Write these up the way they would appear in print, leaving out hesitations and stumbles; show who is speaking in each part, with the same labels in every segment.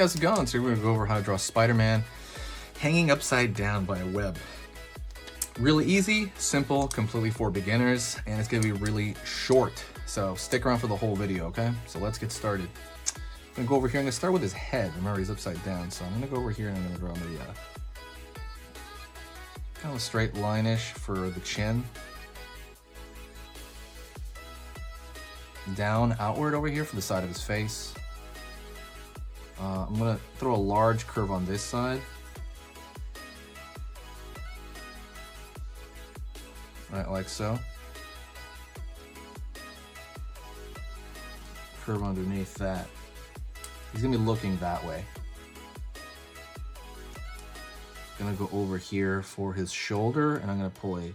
Speaker 1: how's it going? So we're going to go over how to draw Spider-Man hanging upside down by a web. Really easy, simple, completely for beginners, and it's going to be really short. So stick around for the whole video, okay? So let's get started. I'm going to go over here. I'm going to start with his head. Remember, he's upside down. So I'm going to go over here and I'm going to draw maybe kind of a straight line-ish for the chin. Down, outward over here for the side of his face. I'm going to throw a large curve on this side. Right, like so. Curve underneath that. He's going to be looking that way. Going to go over here for his shoulder, and I'm going to pull a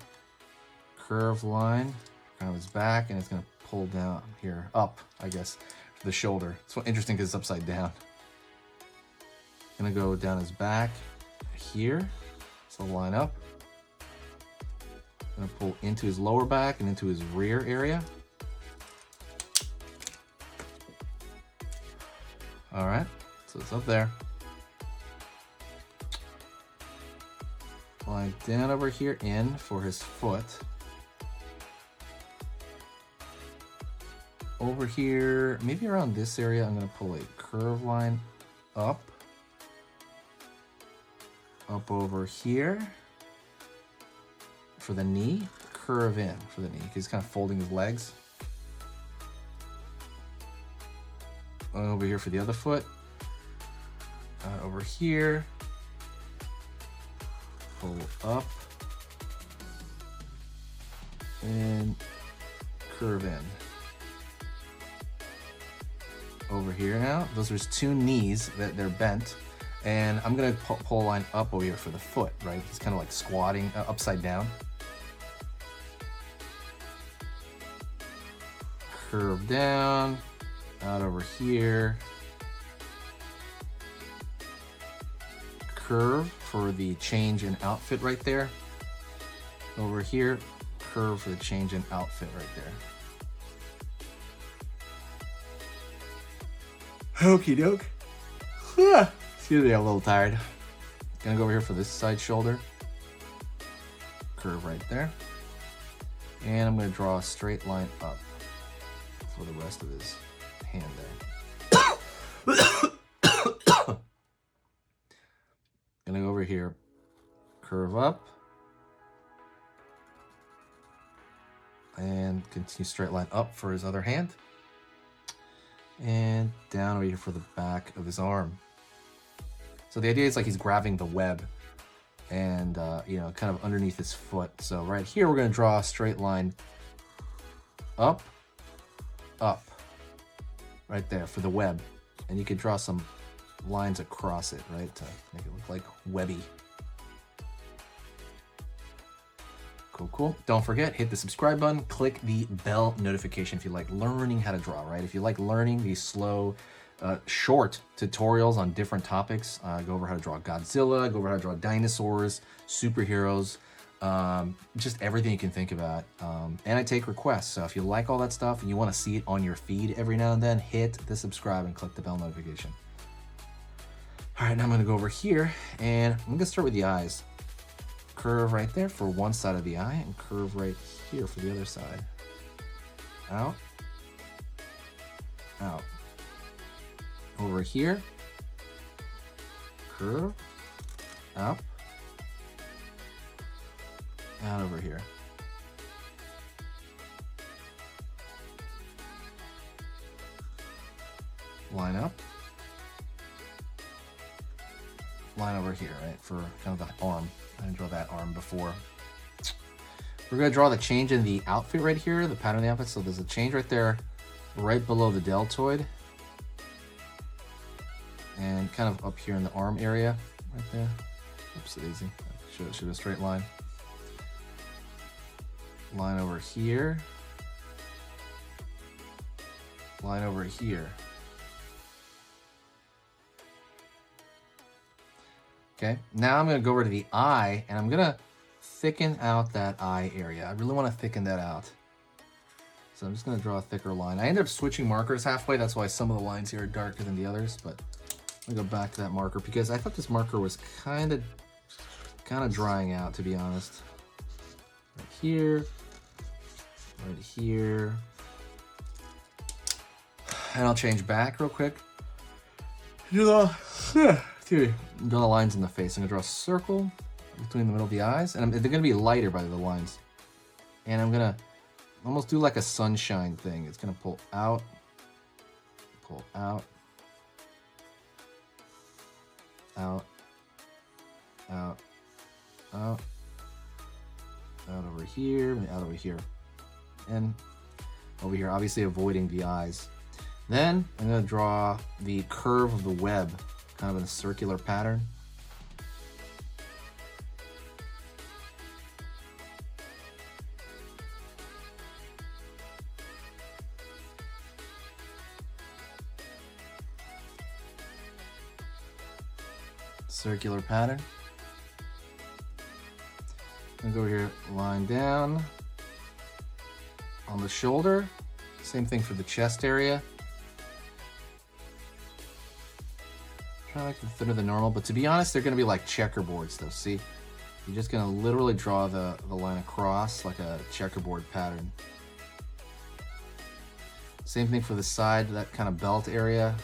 Speaker 1: curved line kind of his back, and it's going to pull down here, up, I guess, for the shoulder. It's interesting because it's upside down. Gonna go down his back here, so line up. Gonna pull into his lower back and into his rear area. All right, so it's up there. Line down over here in for his foot. Over here, maybe around this area, I'm gonna pull a curve line up. Up over here for the knee, curve in for the knee. He's kind of folding his legs. Over here for the other foot. Over here, pull up and curve in. Over here now, those are his two knees that they're bent. And I'm gonna pull a line up over here for the foot, right? He's kind of like squatting upside down. Curve down, out over here. Curve for the change in outfit right there. Over here, curve for the change in outfit right there. Okie doke. Excuse me, I'm a little tired. Gonna go over here for this side shoulder. Curve right there. And I'm gonna draw a straight line up for the rest of his hand there. Gonna go over here, curve up. And continue straight line up for his other hand. And down over here for the back of his arm. So the idea is like he's grabbing the web and, you know, kind of underneath his foot. So right here, we're going to draw a straight line up, up, right there for the web. And you could draw some lines across it, right, to make it look like webby. Cool, cool. Don't forget, hit the subscribe button, click the bell notification if you like learning how to draw, right? If you like learning these slow, short tutorials on different topics, go over how to draw Godzilla, go over how to draw dinosaurs, superheroes, just everything you can think about. And I take requests, so if you like all that stuff and you want to see it on your feed every now and then, hit the subscribe and click the bell notification. All right, now I'm going to go over here, and I'm going to start with the eyes. Curve right there for one side of the eye, and curve right here for the other side. Out. Out. Over here, curve, up, out over here. Line up, line over here, right, for kind of the arm. I didn't draw that arm before. We're gonna draw the change in the outfit right here, the pattern of the outfit. So there's a change right there, right below the deltoid. And kind of up here in the arm area, right there. Oops, daisy. Should a straight line. Line over here. Line over here. Okay, now I'm gonna go over to the eye, and I'm gonna thicken out that eye area. I really wanna thicken that out. So I'm just gonna draw a thicker line. I ended up switching markers halfway, that's why some of the lines here are darker than the others, but me go back to that marker because I thought this marker was kind of drying out, to be honest. Right here, right here. And I'll change back real quick. Draw the lines in the face. I'm gonna draw a circle between the middle of the eyes, and they're gonna be lighter by the lines. And I'm gonna almost do like a sunshine thing. It's gonna pull out, out, out, out, out, out over here, and out over here, and over here, obviously avoiding the eyes. Then I'm gonna draw the curve of the web, kind of in a circular pattern. Circular pattern. I'm gonna go here, line down on the shoulder. Same thing for the chest area. Try to make them thinner than normal, but to be honest, they're gonna be like checkerboards though, see? You're just gonna literally draw the line across like a checkerboard pattern. Same thing for the side, that kind of belt area.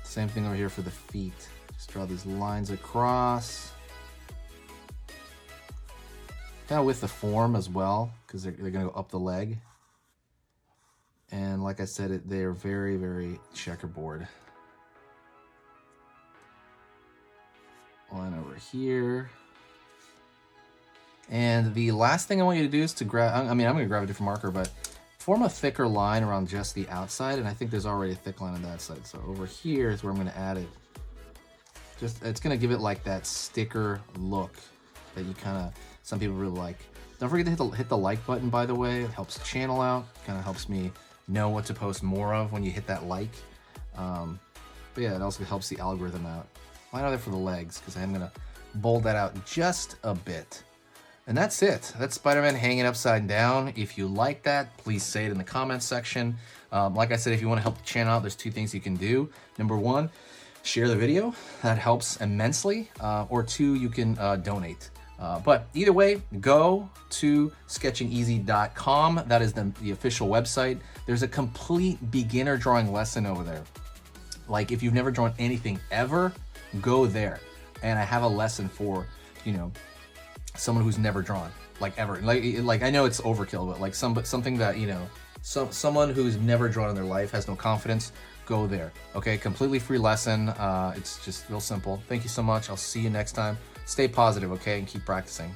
Speaker 1: Same thing over here for the feet. Just draw these lines across. Kind of with the form as well, because they're gonna go up the leg. And like I said, they're very, very checkerboard. Line over here. And the last thing I want you to do is to grab, I mean, I'm gonna grab a different marker, but form a thicker line around just the outside, and I think there's already a thick line on that side. So over here is where I'm gonna add it. Just, it's gonna give it like that sticker look that you kind of, some people really like. Don't forget to hit the like button, by the way. It helps the channel out, kind of helps me know what to post more of when you hit that like. But yeah, it also helps the algorithm out. Line out there for the legs, because I'm gonna bold that out just a bit. And that's it. That's Spider-Man hanging upside down. If you like that, please say it in the comments section. Like I said, if you want to help the channel out, there's two things you can do. Number one, share the video. That helps immensely. Or two, you can donate. But either way, go to sketchingeasy.com. That is the official website. There's a complete beginner drawing lesson over there. Like if you've never drawn anything ever, go there. And I have a lesson for, you know, someone who's never drawn, like ever. Like I know it's overkill, but like something that, you know, someone who's never drawn in their life, has no confidence, go there. Okay, completely free lesson. It's just real simple. Thank you so much. I'll see you next time. Stay positive, okay, and keep practicing.